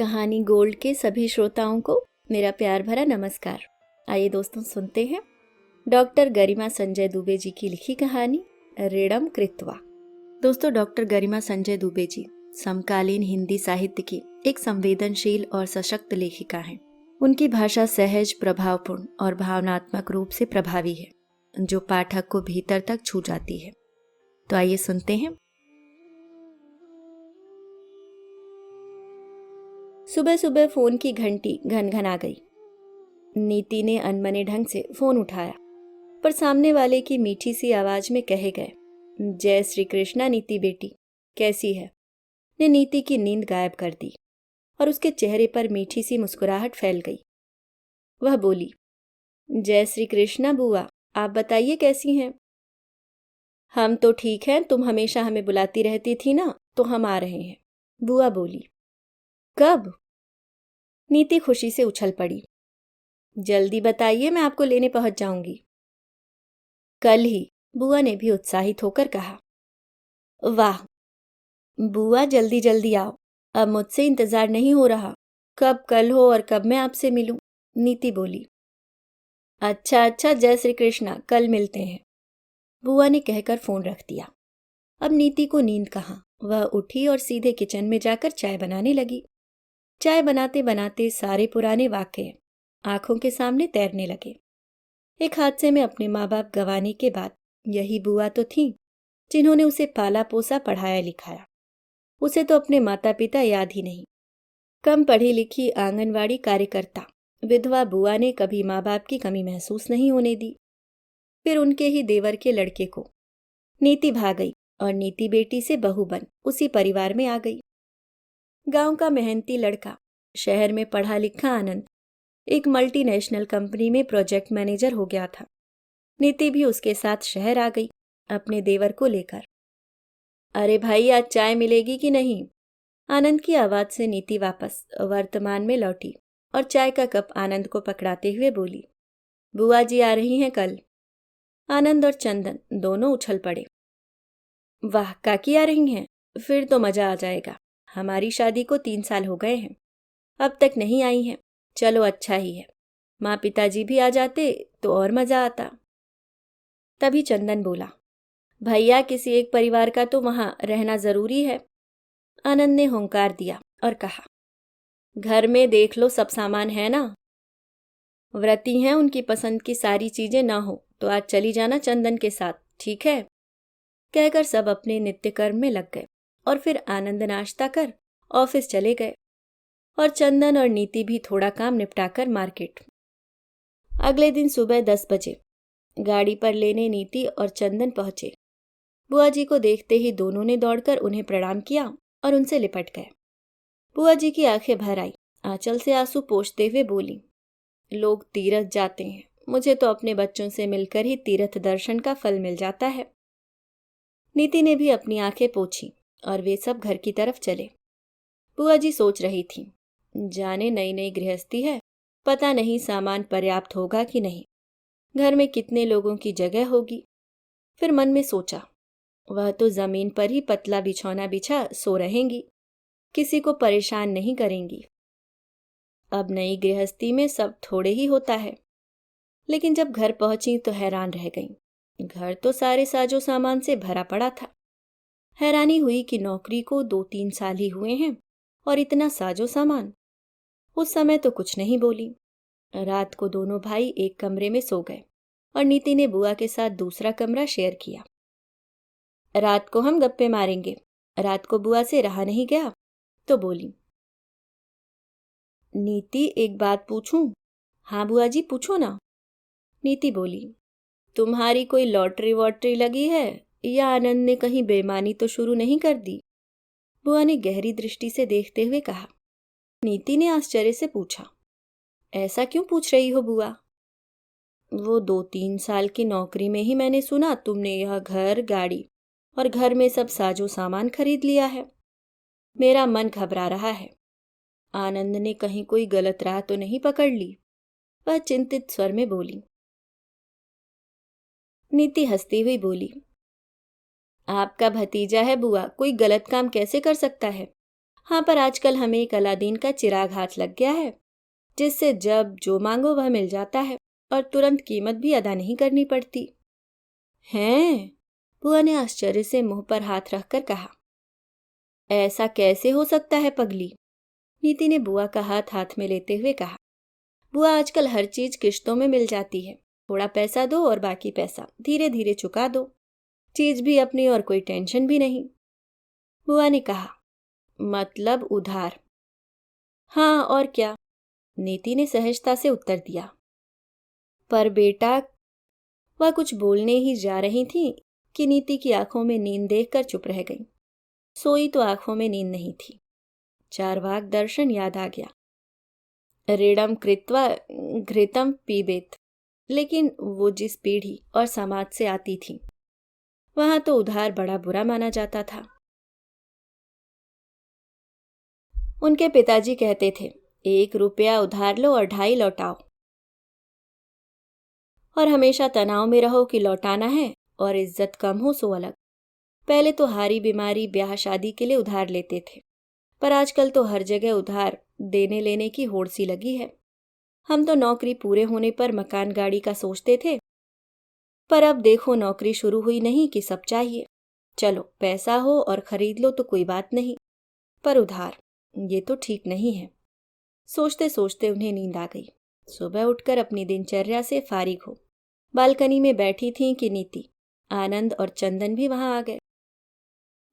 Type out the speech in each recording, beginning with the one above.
कहानी गोल्ड के सभी श्रोताओं को मेरा प्यार भरा नमस्कार। आइए दोस्तों सुनते हैं डॉक्टर गरिमा संजय दुबे जी की लिखी कहानी ऋणम कृत्वा। दोस्तों, डॉक्टर गरिमा संजय दुबे जी समकालीन हिंदी साहित्य की एक संवेदनशील और सशक्त लेखिका हैं। उनकी भाषा सहज, प्रभावपूर्ण और भावनात्मक रूप से प्रभावी है, जो पाठक को भीतर तक छू जाती है। तो आइए सुनते हैं। सुबह सुबह फोन की घंटी घनघना गई। नीति ने अनमने ढंग से फोन उठाया, पर सामने वाले की मीठी सी आवाज में कहे गए, जय श्री कृष्णा नीति बेटी, कैसी है, ने नीति की नींद गायब कर दी और उसके चेहरे पर मीठी सी मुस्कुराहट फैल गई। वह बोली, जय श्री कृष्णा बुआ, आप बताइए कैसी हैं। हम तो ठीक हैं, तुम हमेशा हमें बुलाती रहती थी ना, तो हम आ रहे हैं, बुआ बोली। कब? नीति खुशी से उछल पड़ी। जल्दी बताइए, मैं आपको लेने पहुंच जाऊंगी। कल ही, बुआ ने भी उत्साहित होकर कहा। वाह बुआ, जल्दी जल्दी आओ, अब मुझसे इंतजार नहीं हो रहा। कब कल हो और कब मैं आपसे मिलूं, नीति बोली। अच्छा अच्छा, जय श्री कृष्णा, कल मिलते हैं, बुआ ने कहकर फोन रख दिया। अब नीति को नींद कहाँ, वह उठी और सीधे किचन में जाकर चाय बनाने लगी। चाय बनाते बनाते सारे पुराने वाकये आंखों के सामने तैरने लगे। एक हादसे में अपने माँ बाप गंवाने के बाद यही बुआ तो थी जिन्होंने उसे पाला पोसा, पढ़ाया लिखाया। उसे तो अपने माता पिता याद ही नहीं। कम पढ़ी लिखी आंगनवाड़ी कार्यकर्ता विधवा बुआ ने कभी माँ बाप की कमी महसूस नहीं होने दी। फिर उनके ही देवर के लड़के को नीति भा गई और नीति बेटी से बहू बन उसी परिवार में आ गई। गांव का मेहनती लड़का, शहर में पढ़ा लिखा आनंद एक मल्टीनेशनल कंपनी में प्रोजेक्ट मैनेजर हो गया था। नीति भी उसके साथ शहर आ गई अपने देवर को लेकर। अरे भाई, आज चाय मिलेगी कि नहीं, आनंद की आवाज से नीति वापस वर्तमान में लौटी और चाय का कप आनंद को पकड़ाते हुए बोली, बुआ जी आ रही हैं कल। आनंद और चंदन दोनों उछल पड़े। वाह, काकी आ रही हैं, फिर तो मजा आ जाएगा। हमारी शादी को 3 साल हो गए हैं, अब तक नहीं आई हैं। चलो अच्छा ही है, माँ पिताजी भी आ जाते तो और मजा आता। तभी चंदन बोला, भैया किसी एक परिवार का तो वहां रहना जरूरी है। आनंद ने हुंकार दिया और कहा, घर में देख लो, सब सामान है ना। व्रती हैं, उनकी पसंद की सारी चीजें ना हो तो आज चली जाना चंदन के साथ, ठीक है। कहकर सब अपने नित्य कर्म में लग गए और फिर आनंद नाश्ता कर ऑफिस चले गए और चंदन और नीति भी थोड़ा काम निपटाकर मार्केट। अगले दिन सुबह 10 बजे गाड़ी पर लेने नीति और चंदन पहुंचे। बुआ जी को देखते ही दोनों ने दौड़कर उन्हें प्रणाम किया और उनसे लिपट गए। बुआ जी की आंखें भर आई, आंचल से आंसू पोंछते हुए बोली, लोग तीर्थ जाते हैं, मुझे तो अपने बच्चों से मिलकर ही तीर्थ दर्शन का फल मिल जाता है। नीति ने भी अपनी आंखें पोंछी और वे सब घर की तरफ चले। बुआ जी सोच रही थी, जाने नई नई गृहस्थी है, पता नहीं सामान पर्याप्त होगा कि नहीं, घर में कितने लोगों की जगह होगी। फिर मन में सोचा, वह तो जमीन पर ही पतला बिछौना बिछा सो रहेंगी, किसी को परेशान नहीं करेंगी। अब नई गृहस्थी में सब थोड़े ही होता है। लेकिन जब घर पहुंची तो हैरान रह गईं। घर तो सारे साजो सामान से भरा पड़ा था। हैरानी हुई कि नौकरी को 2-3 साल ही हुए हैं और इतना साजो सामान। उस समय तो कुछ नहीं बोली। रात को दोनों भाई एक कमरे में सो गए और नीति ने बुआ के साथ दूसरा कमरा शेयर किया। रात को हम गप्पे मारेंगे, रात को बुआ से रहा नहीं गया तो बोली, नीति एक बात पूछूं। हाँ बुआ जी, पूछो ना। नीति बोली, तुम्हारी कोई लॉटरी वॉटरी लगी है या आनंद ने कहीं बेईमानी तो शुरू नहीं कर दी? बुआ ने गहरी दृष्टि से देखते हुए कहा। नीति ने आश्चर्य से पूछा, ऐसा क्यों पूछ रही हो बुआ? वो 2-3 साल की नौकरी में ही मैंने सुना तुमने यह घर, गाड़ी और घर में सब साजो सामान खरीद लिया है। मेरा मन घबरा रहा है, आनंद ने कहीं कोई गलत राह तो नहीं पकड़ ली? वह चिंतित स्वर में बोली। नीति हंसती हुई बोली, आपका भतीजा है बुआ, कोई गलत काम कैसे कर सकता है? हाँ, पर आजकल हमें एक अलादीन का चिराग हाथ लग गया है, जिससे जब जो मांगो वह मिल जाता है और तुरंत कीमत भी अदा नहीं करनी पड़ती। हैं? बुआ ने आश्चर्य से मुंह पर हाथ रखकर कहा। ऐसा कैसे हो सकता है पगली? नीति ने बुआ का हाथ हाथ में लेते हुए कहा। बुआ, आजकल हर चीज किश्तों में मिल जाती है। थोड़ा पैसा दो और बाकी पैसा धीरे धीरे चुका दो। चीज भी अपनी और कोई टेंशन भी नहीं। बुआ ने कहा, मतलब उधार? हाँ और क्या, नीति ने सहजता से उत्तर दिया। पर बेटा, वह कुछ बोलने ही जा रही थी कि नीति की आंखों में नींद देखकर चुप रह गई। सोई तो आंखों में नींद नहीं थी। चार्वाक दर्शन याद आ गया। ऋणम कृत्वा घृतम पीबेत। लेकिन वो जिस पीढ़ी और समाज से आती थी, वहां तो उधार बड़ा बुरा माना जाता था। उनके पिताजी कहते थे, 1 रुपया उधार लो और 2.5 लौटाओ। और हमेशा तनाव में रहो कि लौटाना है, और इज्जत कम हो सो अलग। पहले तो हारी बीमारी ब्याह शादी के लिए उधार लेते थे, पर आजकल तो हर जगह उधार देने लेने की होड़ सी लगी है। हम तो नौकरी पूरे होने पर मकान गाड़ी का सोचते थे, पर अब देखो नौकरी शुरू हुई नहीं कि सब चाहिए। चलो पैसा हो और खरीद लो तो कोई बात नहीं, पर उधार, ये तो ठीक नहीं है। सोचते सोचते उन्हें नींद आ गई। सुबह उठकर अपनी दिनचर्या से फारिग हो बालकनी में बैठी थीं कि नीति, आनंद और चंदन भी वहां आ गए।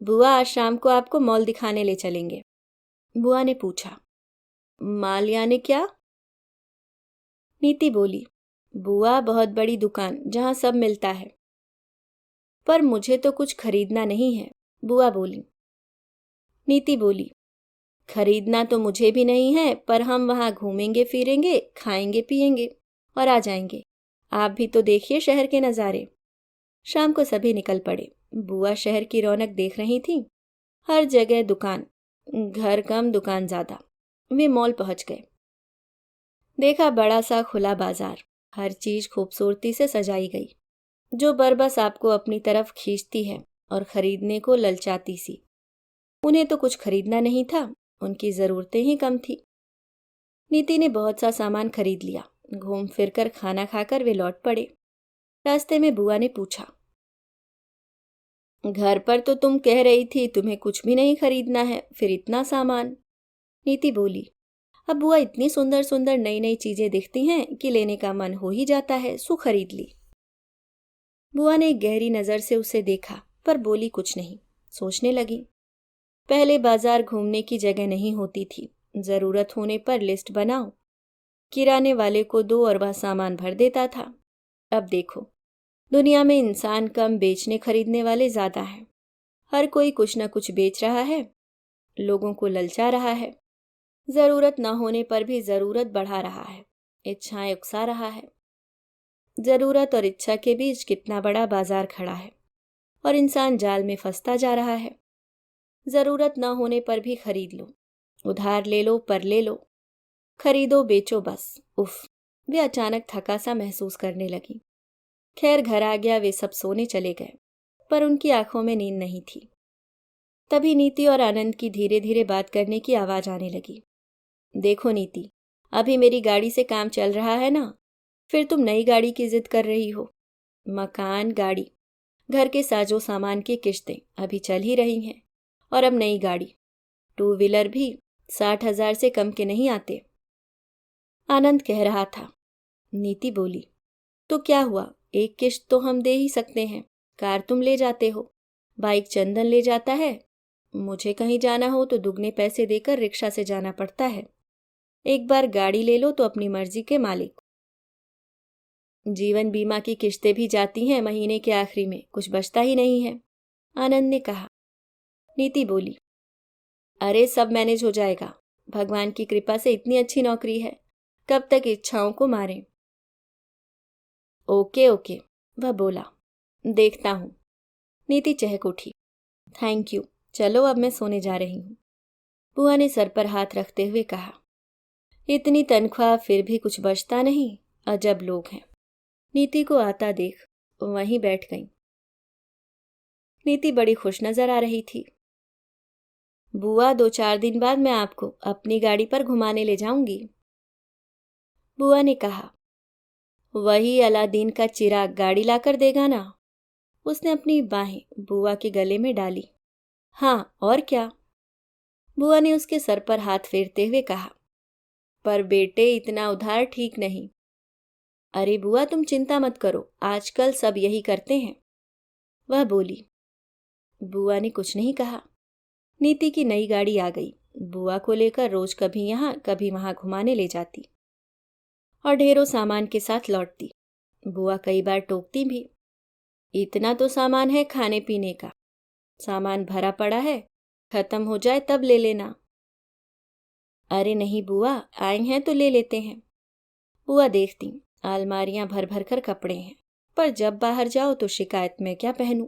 बुआ, आज शाम को आपको मॉल दिखाने ले चलेंगे। बुआ ने पूछा। माल यानी क्या? नीति बोली, बुआ, बहुत बड़ी दुकान जहां सब मिलता है। पर मुझे तो कुछ खरीदना नहीं है, बुआ बोली। नीति बोली, खरीदना तो मुझे भी नहीं है, पर हम वहां घूमेंगे फिरेंगे, खाएंगे पिएंगे और आ जाएंगे। आप भी तो देखिए शहर के नज़ारे। शाम को सभी निकल पड़े। बुआ शहर की रौनक देख रही थी। हर जगह दुकान, घर कम दुकान ज्यादा। वे मॉल पहुंच गए। देखा बड़ा सा खुला बाजार, हर चीज खूबसूरती से सजाई गई, जो बरबस आपको अपनी तरफ खींचती है और खरीदने को ललचाती सी। उन्हें तो कुछ खरीदना नहीं था, उनकी जरूरतें ही कम थी। नीति ने बहुत सा सामान खरीद लिया। घूम फिर कर खाना खाकर वे लौट पड़े। रास्ते में बुआ ने पूछा, घर पर तो तुम कह रही थी तुम्हें कुछ भी नहीं खरीदना है, फिर इतना सामान? नीति बोली, अब बुआ, इतनी सुंदर सुंदर नई नई चीजें दिखती हैं कि लेने का मन हो ही जाता है, सो खरीद ली। बुआ ने एक गहरी नजर से उसे देखा, पर बोली कुछ नहीं। सोचने लगी, पहले बाजार घूमने की जगह नहीं होती थी। जरूरत होने पर लिस्ट बनाओ, किराने वाले को दो और वह सामान भर देता था। अब देखो, दुनिया में इंसान कम, बेचने खरीदने वाले ज्यादा हैं। हर कोई कुछ न कुछ बेच रहा है, लोगों को ललचा रहा है। जरूरत न होने पर भी जरूरत बढ़ा रहा है, इच्छाएं उकसा रहा है। जरूरत और इच्छा के बीच कितना बड़ा बाजार खड़ा है, और इंसान जाल में फंसता जा रहा है। जरूरत न होने पर भी खरीद लो, उधार ले लो पर ले लो, खरीदो बेचो बस। उफ, वे अचानक थका सा महसूस करने लगी। खैर घर आ गया, वे सब सोने चले गए, पर उनकी आंखों में नींद नहीं थी। तभी नीति और आनंद की धीरे धीरे बात करने की आवाज आने लगी। देखो नीति, अभी मेरी गाड़ी से काम चल रहा है ना, फिर तुम नई गाड़ी की जिद कर रही हो। मकान, गाड़ी, घर के साजो सामान की किश्तें अभी चल ही रही हैं, और अब नई गाड़ी, 2 व्हीलर भी 60,000 से कम के नहीं आते। आनंद कह रहा था। नीति बोली, तो क्या हुआ, एक किश्त तो हम दे ही सकते हैं। कार तुम ले जाते हो, बाइक चंदन ले जाता है, मुझे कहीं जाना हो तो दुगने पैसे देकर रिक्शा से जाना पड़ता है। एक बार गाड़ी ले लो तो अपनी मर्जी के मालिक। जीवन बीमा की किश्तें भी जाती हैं महीने के आखिरी में, कुछ बचता ही नहीं है, आनंद ने कहा। नीति बोली, अरे सब मैनेज हो जाएगा, भगवान की कृपा से इतनी अच्छी नौकरी है, कब तक इच्छाओं को मारें। ओके ओके, वह बोला, देखता हूं। नीति चहक उठी। थैंक यू, चलो अब मैं सोने जा रही हूं। बुआ ने सर पर हाथ रखते हुए कहा, इतनी तनख्वाह फिर भी कुछ बचता नहीं, अजब लोग हैं। नीति को आता देख वहीं बैठ गई। नीति बड़ी खुश नजर आ रही थी। बुआ 2-4 दिन बाद मैं आपको अपनी गाड़ी पर घुमाने ले जाऊंगी। बुआ ने कहा, वही अलादीन का चिराग गाड़ी लाकर देगा ना? उसने अपनी बाहें बुआ के गले में डाली। हाँ, और क्या? बुआ ने उसके सर पर हाथ फेरते हुए कहा, पर बेटे इतना उधार ठीक नहीं। अरे बुआ तुम चिंता मत करो, आजकल सब यही करते हैं, वह बोली। बुआ ने कुछ नहीं कहा। नीति की नई गाड़ी आ गई। बुआ को लेकर रोज कभी यहाँ कभी वहां घुमाने ले जाती और ढेरों सामान के साथ लौटती। बुआ कई बार टोकती भी, इतना तो सामान है खाने पीने का, सामान भरा पड़ा है, खत्म हो जाए तब ले लेना। अरे नहीं बुआ, आए हैं तो ले लेते हैं। बुआ देखती, अलमारियां भर भर कर कपड़े हैं, पर जब बाहर जाओ तो शिकायत में क्या पहनूं।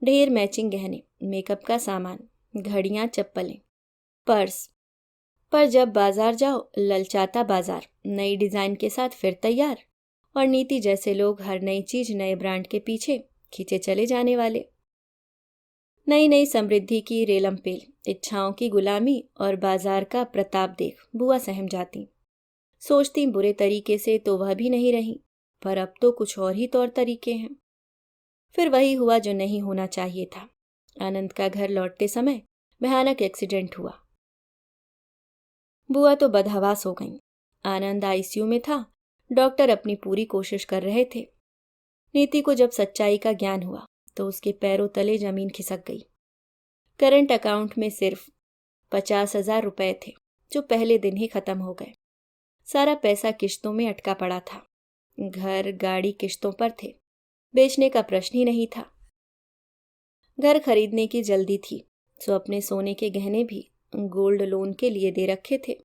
ढेर मैचिंग गहने, मेकअप का सामान, घड़ियां, चप्पलें, पर्स। पर जब बाजार जाओ ललचाता बाजार, नई डिजाइन के साथ फिर तैयार, और नीति जैसे लोग हर नई चीज नए ब्रांड के पीछे खींचे चले जाने वाले। नई नई समृद्धि की रेलमपेल, इच्छाओं की गुलामी और बाजार का प्रताप देख बुआ सहम जाती। सोचती बुरे तरीके से तो वह भी नहीं रही, पर अब तो कुछ और ही तौर तरीके हैं। फिर वही हुआ जो नहीं होना चाहिए था। आनंद का घर लौटते समय भयानक एक्सीडेंट हुआ। बुआ तो बदहवास हो गई। आनंद आईसीयू में था। डॉक्टर अपनी पूरी कोशिश कर रहे थे। नीति को जब सच्चाई का ज्ञान हुआ तो उसके पैरों तले जमीन खिसक गई। करंट अकाउंट में सिर्फ 50,000 रुपए थे, जो पहले दिन ही खत्म हो गए। सारा पैसा किश्तों में अटका पड़ा था। घर गाड़ी किश्तों पर थे, बेचने का प्रश्न ही नहीं था। घर खरीदने की जल्दी थी, सो अपने सोने के गहने भी गोल्ड लोन के लिए दे रखे थे।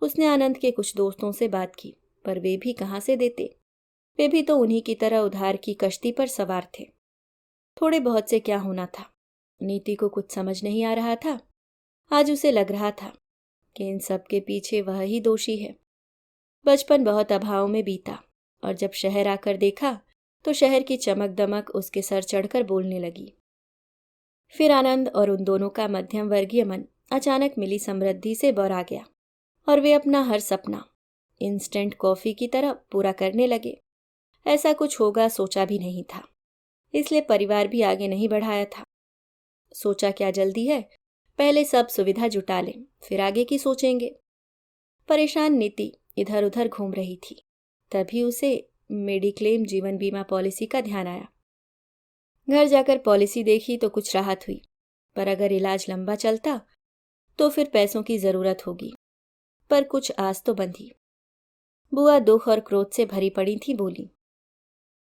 उसने आनंद के कुछ दोस्तों से बात की, पर वे भी कहाँ से देते। वे भी तो उन्हीं की तरह उधार की कश्ती पर सवार थे। थोड़े बहुत से क्या होना था। नीति को कुछ समझ नहीं आ रहा था। आज उसे लग रहा था कि इन सब के पीछे वह ही दोषी है। बचपन बहुत अभाव में बीता, और जब शहर आकर देखा तो शहर की चमक दमक उसके सर चढ़कर बोलने लगी। फिर आनंद और उन दोनों का मध्यम वर्गीय मन अचानक मिली समृद्धि से बौरा गया, और वे अपना हर सपना इंस्टेंट कॉफी की तरह पूरा करने लगे। ऐसा कुछ होगा सोचा भी नहीं था, इसलिए परिवार भी आगे नहीं बढ़ाया था। सोचा क्या जल्दी है, पहले सब सुविधा जुटा लें, फिर आगे की सोचेंगे। परेशान नीति इधर उधर घूम रही थी। तभी उसे मेडिक्लेम जीवन बीमा पॉलिसी का ध्यान आया। घर जाकर पॉलिसी देखी तो कुछ राहत हुई, पर अगर इलाज लंबा चलता तो फिर पैसों की जरूरत होगी। पर कुछ आस तो बंधी। बुआ दुख और क्रोध से भरी पड़ी थी, बोली,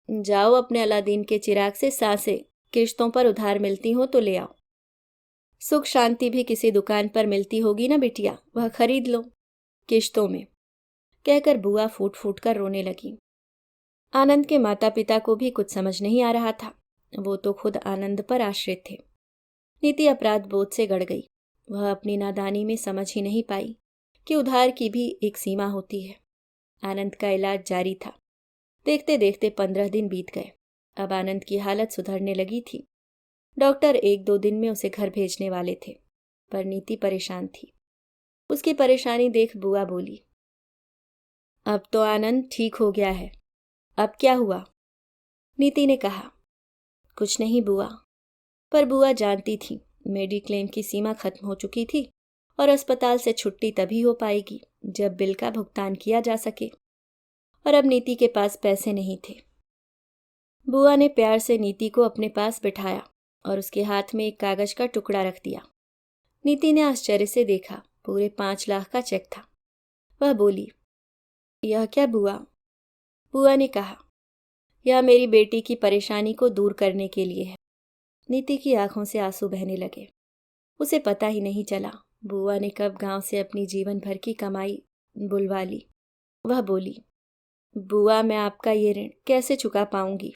जाओ अपने अलादीन के चिराग से सांसें किश्तों पर उधार मिलती हो तो ले आओ। सुख शांति भी किसी दुकान पर मिलती होगी ना बिटिया, वह खरीद लो किश्तों में, कहकर बुआ फूट फूट कर रोने लगी। आनंद के माता पिता को भी कुछ समझ नहीं आ रहा था। वो तो खुद आनंद पर आश्रित थे। नीति अपराध बोध से गड़ गई। वह अपनी नादानी में समझ ही नहीं पाई कि उधार की भी एक सीमा होती है। आनंद का इलाज जारी था। देखते देखते 15 दिन बीत गए। अब आनंद की हालत सुधरने लगी थी। डॉक्टर 1-2 दिन में उसे घर भेजने वाले थे, पर नीति परेशान थी। उसकी परेशानी देख बुआ बोली, अब तो आनंद ठीक हो गया है, अब क्या हुआ? नीति ने कहा, कुछ नहीं बुआ। पर बुआ जानती थी मेडिक्लेम की सीमा खत्म हो चुकी थी, और अस्पताल से छुट्टी तभी हो पाएगी जब बिल का भुगतान किया जा सके, और अब नीति के पास पैसे नहीं थे। बुआ ने प्यार से नीति को अपने पास बिठाया और उसके हाथ में एक कागज का टुकड़ा रख दिया। नीति ने आश्चर्य से देखा, पूरे 5 लाख का चेक था। वह बोली, यह क्या बुआ? बुआ ने कहा, यह मेरी बेटी की परेशानी को दूर करने के लिए है। नीति की आंखों से आंसू बहने लगे। उसे पता ही नहीं चला बुआ ने कब गांव से अपनी जीवन भर की कमाई बुलवा ली। वह बोली, बुआ मैं आपका ये ऋण कैसे चुका पाऊंगी?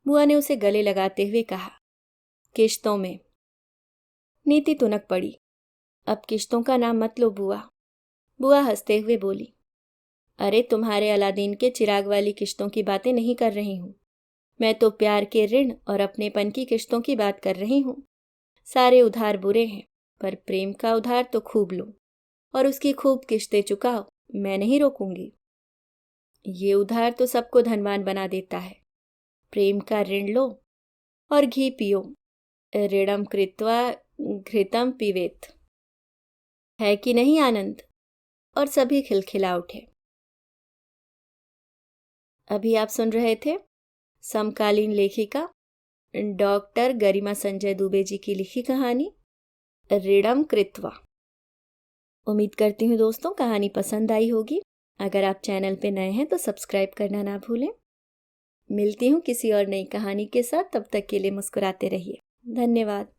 बुआ ने उसे गले लगाते हुए कहा, किश्तों में। नीति तुनक पड़ी। अब किश्तों का नाम मत लो बुआ। बुआ हंसते हुए बोली, अरे तुम्हारे अलादीन के चिराग वाली किश्तों की बातें नहीं कर रही हूं। मैं तो प्यार के ऋण और अपनेपन की किश्तों की बात कर रही हूं। सारे उधार बुरे हैं, पर प्रेम का उधार तो खूब लो और उसकी खूब किश्तें चुकाओ, मैं नहीं रोकूंगी। ये उधार तो सबको धनवान बना देता है। प्रेम का ऋण लो और घी पियो, ऋणम कृत्वा घृतम पिबेत। है कि नहीं आनंद? और सभी खिलखिला उठे। अभी आप सुन रहे थे समकालीन लेखिका डॉक्टर गरिमा संजय दुबे जी की लिखी कहानी ऋणम कृत्वा। उम्मीद करती हूँ दोस्तों कहानी पसंद आई होगी। अगर आप चैनल पे नए हैं तो सब्सक्राइब करना ना भूलें। मिलती हूँ किसी और नई कहानी के साथ, तब तक के लिए मुस्कुराते रहिए। धन्यवाद।